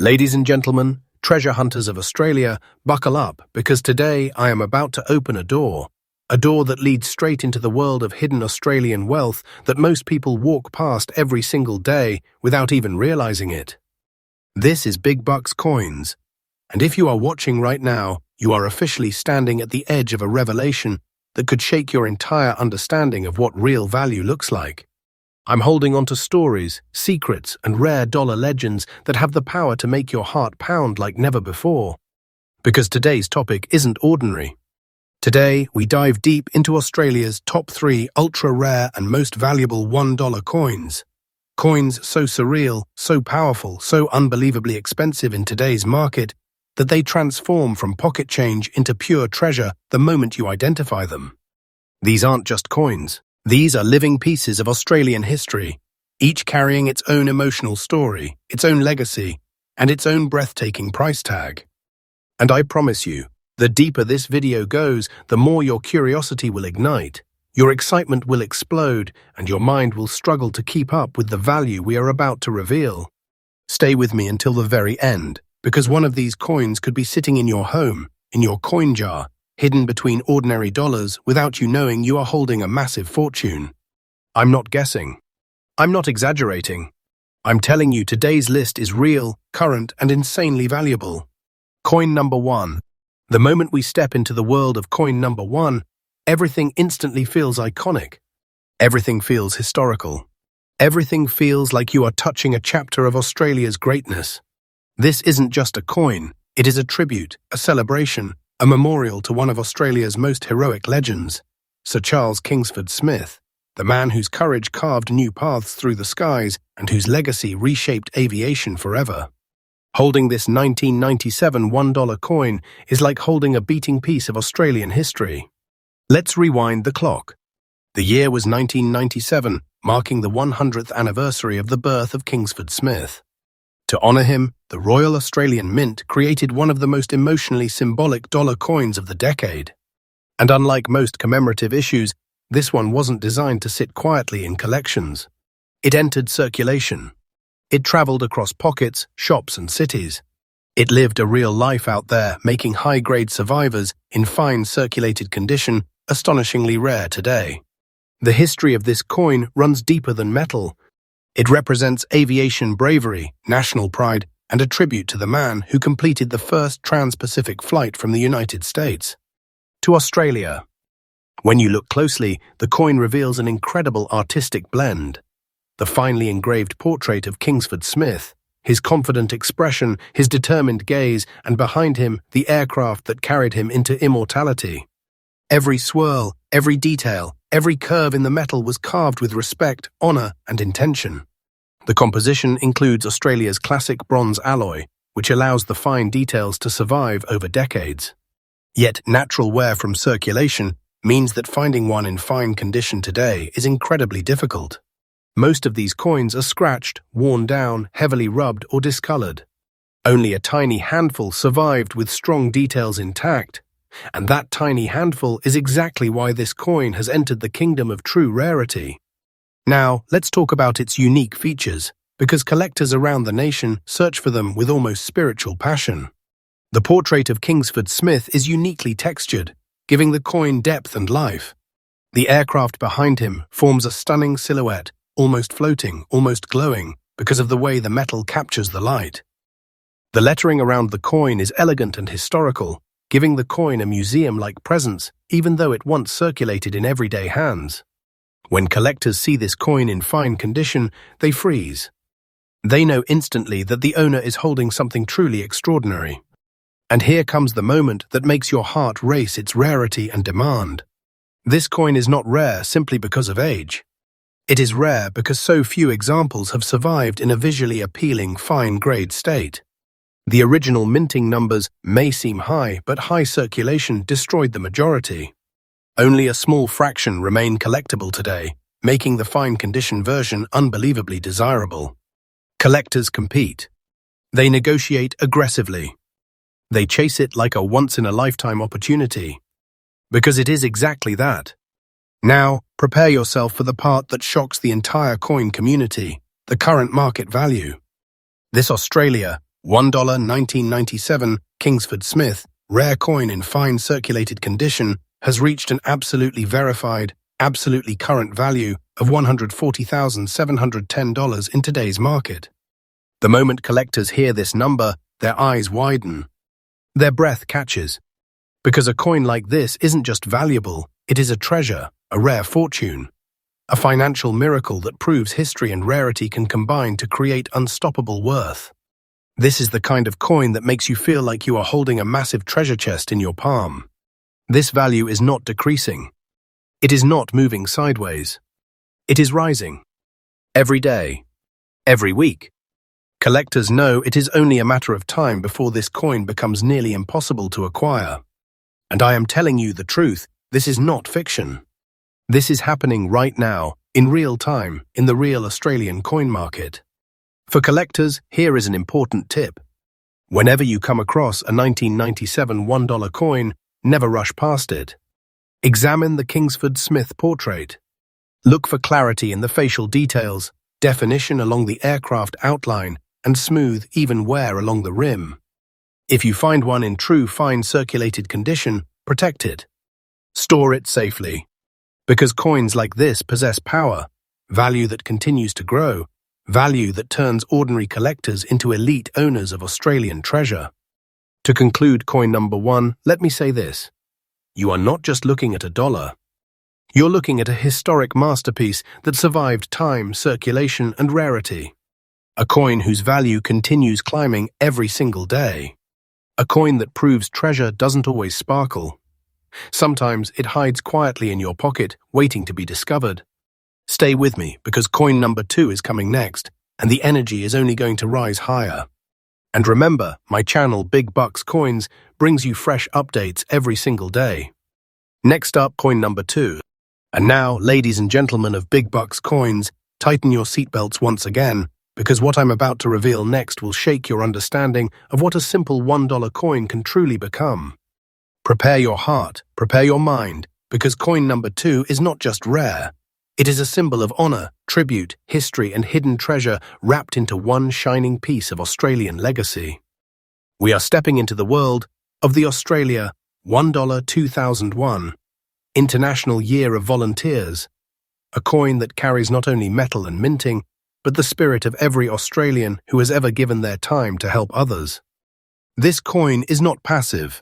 Ladies and gentlemen, treasure hunters of Australia, buckle up because today I am about to open a door that leads straight into the world of hidden Australian wealth that most people walk past every single day without even realizing it. This is Big Bucks Coins, and if you are watching right now, you are officially standing at the edge of a revelation that could shake your entire understanding of what real value looks like. I'm holding on to stories, secrets, and rare dollar legends that have the power to make your heart pound like never before. Because today's topic isn't ordinary. Today, we dive deep into Australia's top 3 ultra-rare and most valuable $1 coins. Coins so surreal, so powerful, so unbelievably expensive in today's market that they transform from pocket change into pure treasure the moment you identify them. These aren't just coins. These are living pieces of Australian history, each carrying its own emotional story, its own legacy, and its own breathtaking price tag. And I promise you, the deeper this video goes, the more your curiosity will ignite, your excitement will explode, and your mind will struggle to keep up with the value we are about to reveal. Stay with me until the very end, because one of these coins could be sitting in your home, in your coin jar, hidden between ordinary dollars without you knowing you are holding a massive fortune. I'm not guessing. I'm not exaggerating. I'm telling you today's list is real, current, and insanely valuable. Coin number 1. The moment we step into the world of coin number 1, everything instantly feels iconic. Everything feels historical. Everything feels like you are touching a chapter of Australia's greatness. This isn't just a coin, it is a tribute, a celebration, a memorial to one of Australia's most heroic legends, Sir Charles Kingsford Smith, the man whose courage carved new paths through the skies and whose legacy reshaped aviation forever. Holding this 1997 $1 coin is like holding a beating piece of Australian history. Let's rewind the clock. The year was 1997, marking the 100th anniversary of the birth of Kingsford Smith. To honor him, the Royal Australian Mint created one of the most emotionally symbolic dollar coins of the decade. And unlike most commemorative issues, this one wasn't designed to sit quietly in collections. It entered circulation. It traveled across pockets, shops, and cities. It lived a real life out there, making high-grade survivors in fine circulated condition astonishingly rare today. The history of this coin runs deeper than metal. It represents aviation bravery, national pride, and a tribute to the man who completed the first trans-Pacific flight from the United States to Australia. When you look closely, the coin reveals an incredible artistic blend. The finely engraved portrait of Kingsford Smith, his confident expression, his determined gaze, and behind him, the aircraft that carried him into immortality. Every swirl, every detail, every curve in the metal was carved with respect, honor, and intention. The composition includes Australia's classic bronze alloy, which allows the fine details to survive over decades. Yet natural wear from circulation means that finding one in fine condition today is incredibly difficult. Most of these coins are scratched, worn down, heavily rubbed, or discolored. Only a tiny handful survived with strong details intact. And that tiny handful is exactly why this coin has entered the kingdom of true rarity. Now, let's talk about its unique features, because collectors around the nation search for them with almost spiritual passion. The portrait of Kingsford Smith is uniquely textured, giving the coin depth and life. The aircraft behind him forms a stunning silhouette, almost floating, almost glowing, because of the way the metal captures the light. The lettering around the coin is elegant and historical, giving the coin a museum-like presence, even though it once circulated in everyday hands. When collectors see this coin in fine condition, they freeze. They know instantly that the owner is holding something truly extraordinary. And here comes the moment that makes your heart race its rarity and demand. This coin is not rare simply because of age. It is rare because so few examples have survived in a visually appealing fine-grade state. The original minting numbers may seem high, but high circulation destroyed the majority. Only a small fraction remain collectible today, making the fine-condition version unbelievably desirable. Collectors compete. They negotiate aggressively. They chase it like a once-in-a-lifetime opportunity. Because it is exactly that. Now, prepare yourself for the part that shocks the entire coin community, the current market value. This Australia, $1 1997 Kingsford Smith, rare coin in fine circulated condition, has reached an absolutely verified, absolutely current value of $140,710 in today's market. The moment collectors hear this number, their eyes widen. Their breath catches. Because a coin like this isn't just valuable, it is a treasure, a rare fortune. A financial miracle that proves history and rarity can combine to create unstoppable worth. This is the kind of coin that makes you feel like you are holding a massive treasure chest in your palm. This value is not decreasing. It is not moving sideways. It is rising. Every day. Every week. Collectors know it is only a matter of time before this coin becomes nearly impossible to acquire. And I am telling you the truth, this is not fiction. This is happening right now, in real time, in the real Australian coin market. For collectors, here is an important tip. Whenever you come across a 1997 $1 coin, never rush past it. Examine the Kingsford Smith portrait. Look for clarity in the facial details, definition along the aircraft outline, and smooth, even wear along the rim. If you find one in true fine circulated condition, protect it. Store it safely. Because coins like this possess power, value that continues to grow, value that turns ordinary collectors into elite owners of Australian treasure. To conclude coin number 1, let me say this. You are not just looking at a dollar. You're looking at a historic masterpiece that survived time, circulation, and rarity. A coin whose value continues climbing every single day. A coin that proves treasure doesn't always sparkle. Sometimes it hides quietly in your pocket, waiting to be discovered. Stay with me, because coin number 2 is coming next, and the energy is only going to rise higher. And remember, my channel Big Bucks Coins brings you fresh updates every single day. Next up, coin number 2. And now, ladies and gentlemen of Big Bucks Coins, tighten your seatbelts once again, because what I'm about to reveal next will shake your understanding of what a simple $1 coin can truly become. Prepare your heart, prepare your mind, because coin number 2 is not just rare. It is a symbol of honor, tribute, history, and hidden treasure wrapped into one shining piece of Australian legacy. We are stepping into the world of the Australia $1 2001 International Year of Volunteers, a coin that carries not only metal and minting, but the spirit of every Australian who has ever given their time to help others. This coin is not passive.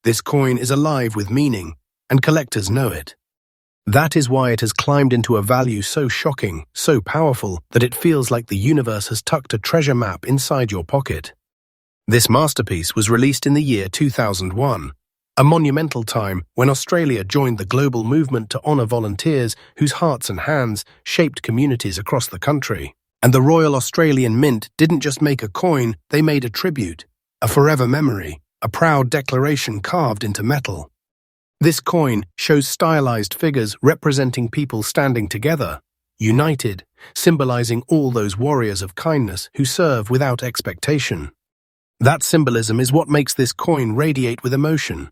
This coin is alive with meaning, and collectors know it. That is why it has climbed into a value so shocking, so powerful, that it feels like the universe has tucked a treasure map inside your pocket. This masterpiece was released in the year 2001, a monumental time when Australia joined the global movement to honour volunteers whose hearts and hands shaped communities across the country. And the Royal Australian Mint didn't just make a coin, they made a tribute, a forever memory, a proud declaration carved into metal. This coin shows stylized figures representing people standing together, united, symbolizing all those warriors of kindness who serve without expectation. That symbolism is what makes this coin radiate with emotion.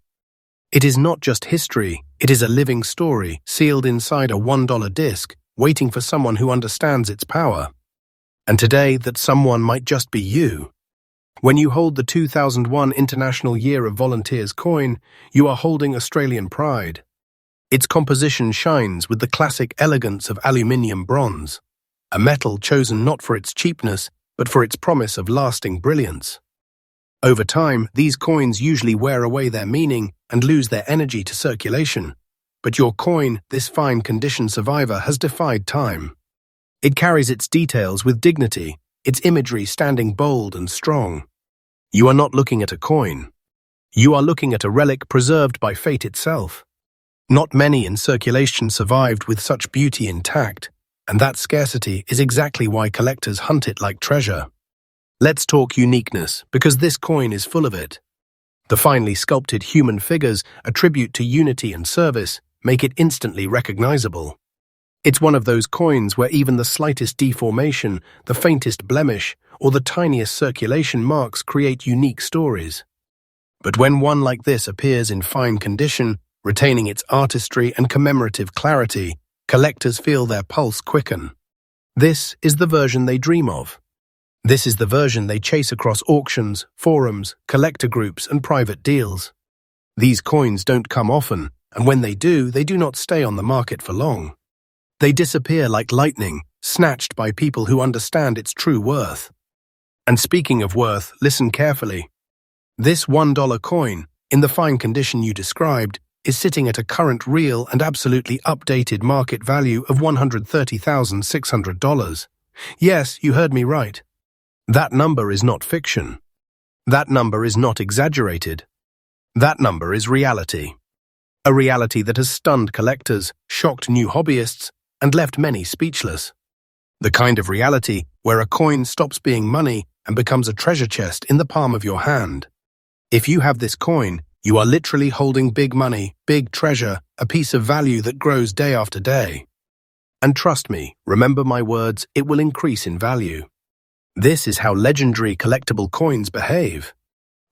It is not just history, it is a living story sealed inside a $1 disc, waiting for someone who understands its power. And today, that someone might just be you. When you hold the 2001 International Year of Volunteers coin, you are holding Australian pride. Its composition shines with the classic elegance of aluminium bronze, a metal chosen not for its cheapness, but for its promise of lasting brilliance. Over time, these coins usually wear away their meaning and lose their energy to circulation. But your coin, this fine condition survivor, has defied time. It carries its details with dignity, its imagery standing bold and strong. You are not looking at a coin. You are looking at a relic preserved by fate itself. Not many in circulation survived with such beauty intact, and that scarcity is exactly why collectors hunt it like treasure. Let's talk uniqueness, because this coin is full of it. The finely sculpted human figures, a tribute to unity and service, make it instantly recognizable. It's one of those coins where even the slightest deformation, the faintest blemish, or the tiniest circulation marks create unique stories. But when one like this appears in fine condition, retaining its artistry and commemorative clarity, collectors feel their pulse quicken. This is the version they dream of. This is the version they chase across auctions, forums, collector groups, and private deals. These coins don't come often, and when they do not stay on the market for long. They disappear like lightning, snatched by people who understand its true worth. And speaking of worth, listen carefully. This $1 coin, in the fine condition you described, is sitting at a current real and absolutely updated market value of $130,600. Yes, you heard me right. That number is not fiction. That number is not exaggerated. That number is reality. A reality that has stunned collectors, shocked new hobbyists, and left many speechless. The kind of reality where a coin stops being money and becomes a treasure chest in the palm of your hand. If you have this coin, you are literally holding big money, big treasure, a piece of value that grows day after day. And trust me, remember my words, it will increase in value. This is how legendary collectible coins behave.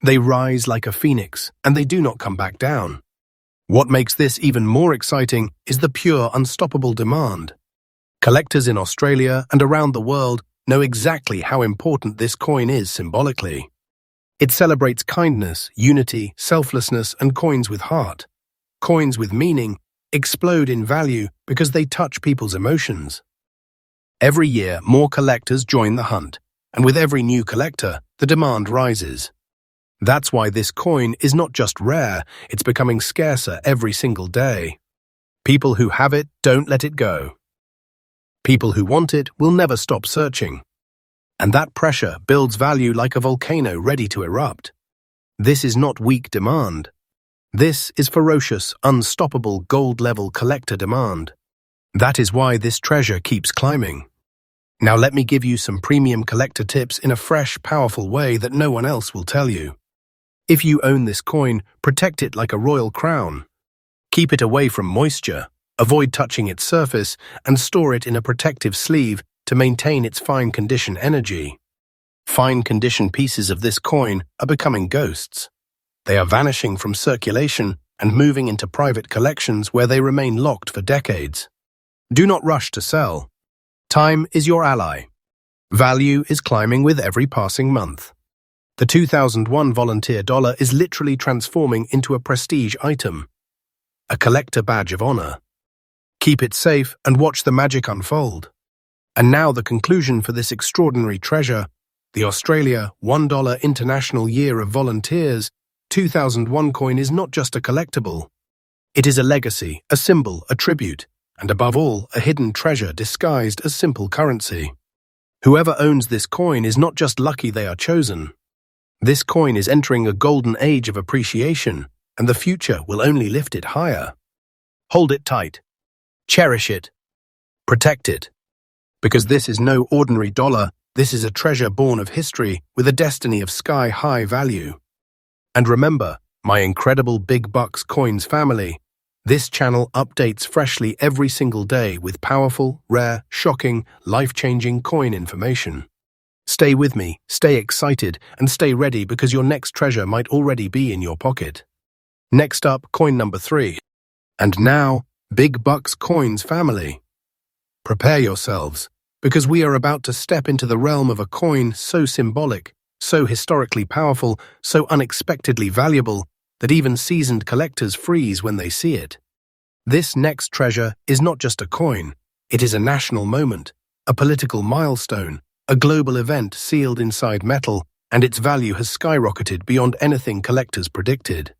They rise like a phoenix, and they do not come back down. What makes this even more exciting is the pure, unstoppable demand. Collectors in Australia and around the world know exactly how important this coin is symbolically. It celebrates kindness, unity, selflessness, and coins with heart. Coins with meaning explode in value because they touch people's emotions. Every year, more collectors join the hunt, and with every new collector, the demand rises. That's why this coin is not just rare, it's becoming scarcer every single day. People who have it don't let it go. People who want it will never stop searching. And that pressure builds value like a volcano ready to erupt. This is not weak demand. This is ferocious, unstoppable gold-level collector demand. That is why this treasure keeps climbing. Now let me give you some premium collector tips in a fresh, powerful way that no one else will tell you. If you own this coin, protect it like a royal crown. Keep it away from moisture, avoid touching its surface, and store it in a protective sleeve to maintain its fine condition energy. Fine condition pieces of this coin are becoming ghosts. They are vanishing from circulation and moving into private collections where they remain locked for decades. Do not rush to sell. Time is your ally. Value is climbing with every passing month. The 2001 volunteer dollar is literally transforming into a prestige item, a collector badge of honor. Keep it safe and watch the magic unfold. And now the conclusion for this extraordinary treasure, the Australia $1 International Year of Volunteers 2001 coin is not just a collectible. It is a legacy, a symbol, a tribute, and above all, a hidden treasure disguised as simple currency. Whoever owns this coin is not just lucky they are chosen. This coin is entering a golden age of appreciation, and the future will only lift it higher. Hold it tight. Cherish it. Protect it. Because this is no ordinary dollar, this is a treasure born of history with a destiny of sky-high value. And remember, my incredible Big Bucks Coins family, this channel updates freshly every single day with powerful, rare, shocking, life-changing coin information. Stay with me, stay excited, and stay ready because your next treasure might already be in your pocket. Next up, coin number 3. And now, Big Bucks Coins family. Prepare yourselves, because we are about to step into the realm of a coin so symbolic, so historically powerful, so unexpectedly valuable, that even seasoned collectors freeze when they see it. This next treasure is not just a coin, it is a national moment, a political milestone, a global event sealed inside metal, and its value has skyrocketed beyond anything collectors predicted.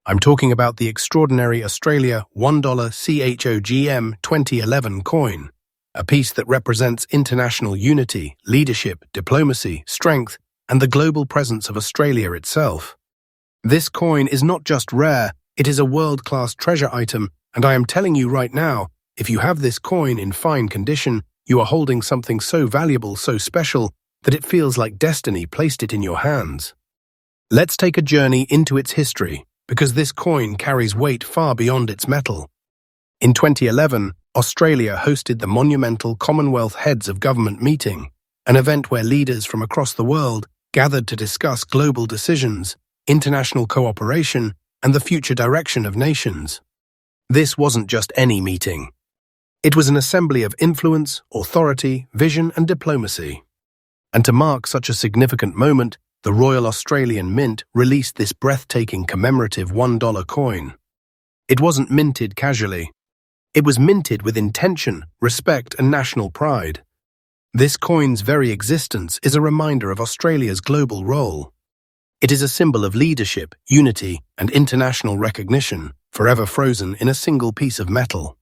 I'm talking about the extraordinary Australia $1 CHOGM 2011 coin, a piece that represents international unity, leadership, diplomacy, strength, and the global presence of Australia itself. This coin is not just rare, it is a world-class treasure item, and I am telling you right now, if you have this coin in fine condition, you are holding something so valuable, so special, that it feels like destiny placed it in your hands. Let's take a journey into its history, because this coin carries weight far beyond its metal. In 2011, Australia hosted the monumental Commonwealth Heads of Government meeting, an event where leaders from across the world gathered to discuss global decisions, international cooperation, and the future direction of nations. This wasn't just any meeting. It was an assembly of influence, authority, vision, and diplomacy. And to mark such a significant moment, the Royal Australian Mint released this breathtaking commemorative $1 coin. It wasn't minted casually. It was minted with intention, respect, and national pride. This coin's very existence is a reminder of Australia's global role. It is a symbol of leadership, unity, and international recognition, forever frozen in a single piece of metal.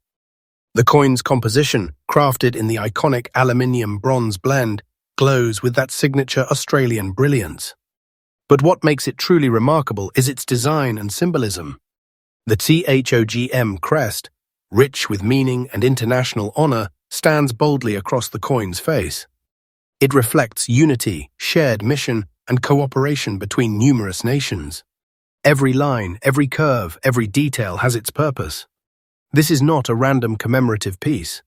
The coin's composition, crafted in the iconic aluminium-bronze blend, glows with that signature Australian brilliance. But what makes it truly remarkable is its design and symbolism. The THOGM crest, rich with meaning and international honor, stands boldly across the coin's face. It reflects unity, shared mission, and cooperation between numerous nations. Every line, every curve, every detail has its purpose. This is not a random commemorative piece.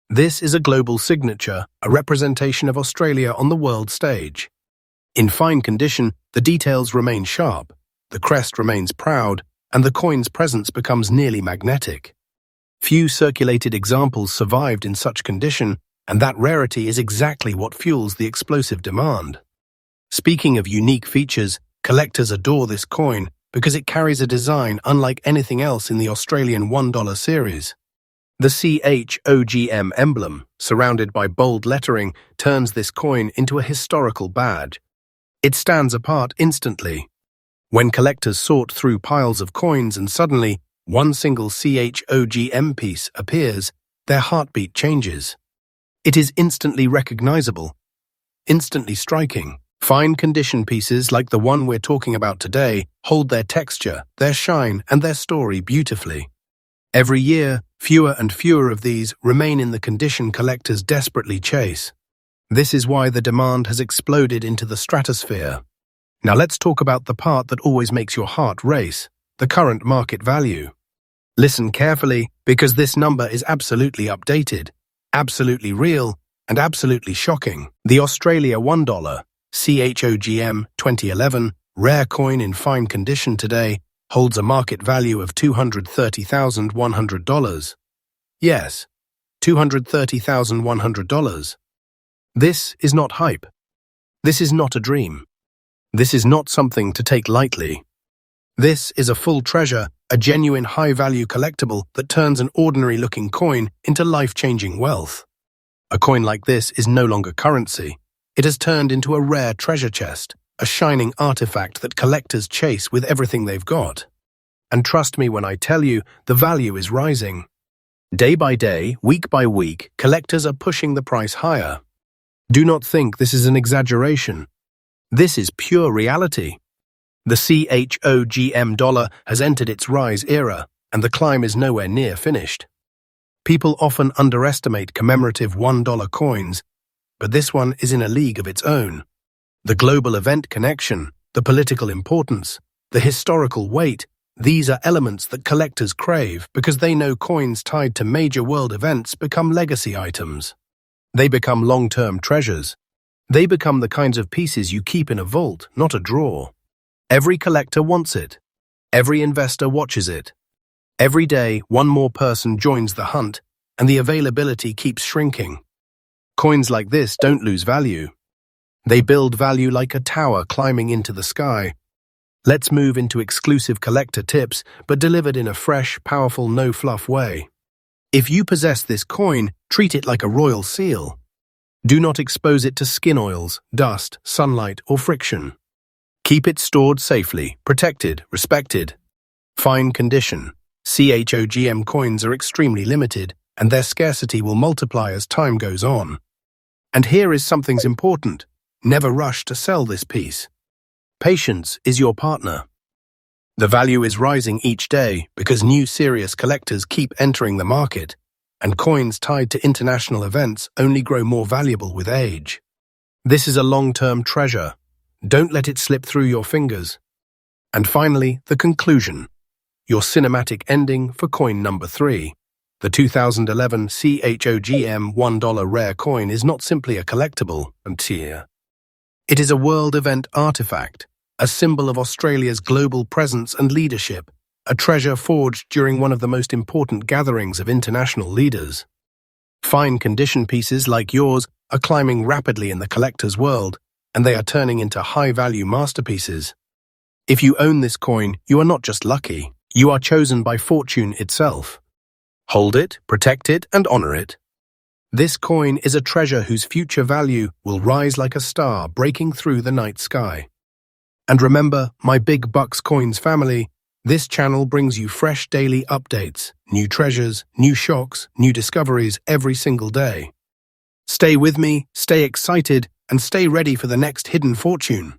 This is a global signature, a representation of Australia on the world stage. In fine condition, the details remain sharp, the crest remains proud, and the coin's presence becomes nearly magnetic. Few circulated examples survived in such condition, and that rarity is exactly what fuels the explosive demand. Speaking of unique features, collectors adore this coin because it carries a design unlike anything else in the Australian $1 series. The CHOGM emblem, surrounded by bold lettering, turns this coin into a historical badge. It stands apart instantly. When collectors sort through piles of coins and suddenly one single CHOGM piece appears, their heartbeat changes. It is instantly recognizable, instantly striking. Fine condition pieces like the one we're talking about today hold their texture, their shine, and their story beautifully. Every year, fewer and fewer of these remain in the condition collectors desperately chase. This is why the demand has exploded into the stratosphere. Now let's talk about the part that always makes your heart race, the current market value. Listen carefully, because this number is absolutely updated, absolutely real, and absolutely shocking. The Australia $1 CHOGM 2011 rare coin in fine condition today holds a market value of $230,100. Yes, $230,100. This is not hype. This is not a dream. This is not something to take lightly. This is a full treasure, a genuine high-value collectible that turns an ordinary-looking coin into life-changing wealth. A coin like this is no longer currency. It has turned into a rare treasure chest, a shining artifact that collectors chase with everything they've got. And trust me when I tell you, the value is rising. Day by day, week by week, collectors are pushing the price higher. Do not think this is an exaggeration. This is pure reality. The CHOGM dollar has entered its rise era, and the climb is nowhere near finished. People often underestimate commemorative $1 coins, but this one is in a league of its own. The global event connection, the political importance, the historical weight, these are elements that collectors crave because they know coins tied to major world events become legacy items. They become long-term treasures. They become the kinds of pieces you keep in a vault, not a drawer. Every collector wants it. Every investor watches it. Every day, one more person joins the hunt, and the availability keeps shrinking. Coins like this don't lose value. They build value like a tower climbing into the sky. Let's move into exclusive collector tips, but delivered in a fresh, powerful, no-fluff way. If you possess this coin, treat it like a royal seal. Do not expose it to skin oils, dust, sunlight, or friction. Keep it stored safely, protected, respected. Fine condition. CHOGM coins are extremely limited, and their scarcity will multiply as time goes on. And here is something important. Never rush to sell this piece. Patience is your partner. The value is rising each day because new serious collectors keep entering the market, and coins tied to international events only grow more valuable with age. This is a long-term treasure. Don't let it slip through your fingers. And finally, the conclusion. Your cinematic ending for coin number 3. The 2011 CHOGM $1 rare coin is not simply a collectible and tier. It is a world event artifact, a symbol of Australia's global presence and leadership, a treasure forged during one of the most important gatherings of international leaders. Fine condition pieces like yours are climbing rapidly in the collector's world, and they are turning into high-value masterpieces. If you own this coin, you are not just lucky, you are chosen by fortune itself. Hold it, protect it, and honor it. This coin is a treasure whose future value will rise like a star breaking through the night sky. And remember, my Big Bucks Coins family, this channel brings you fresh daily updates, new treasures, new shocks, new discoveries every single day. Stay with me, stay excited, and stay ready for the next hidden fortune.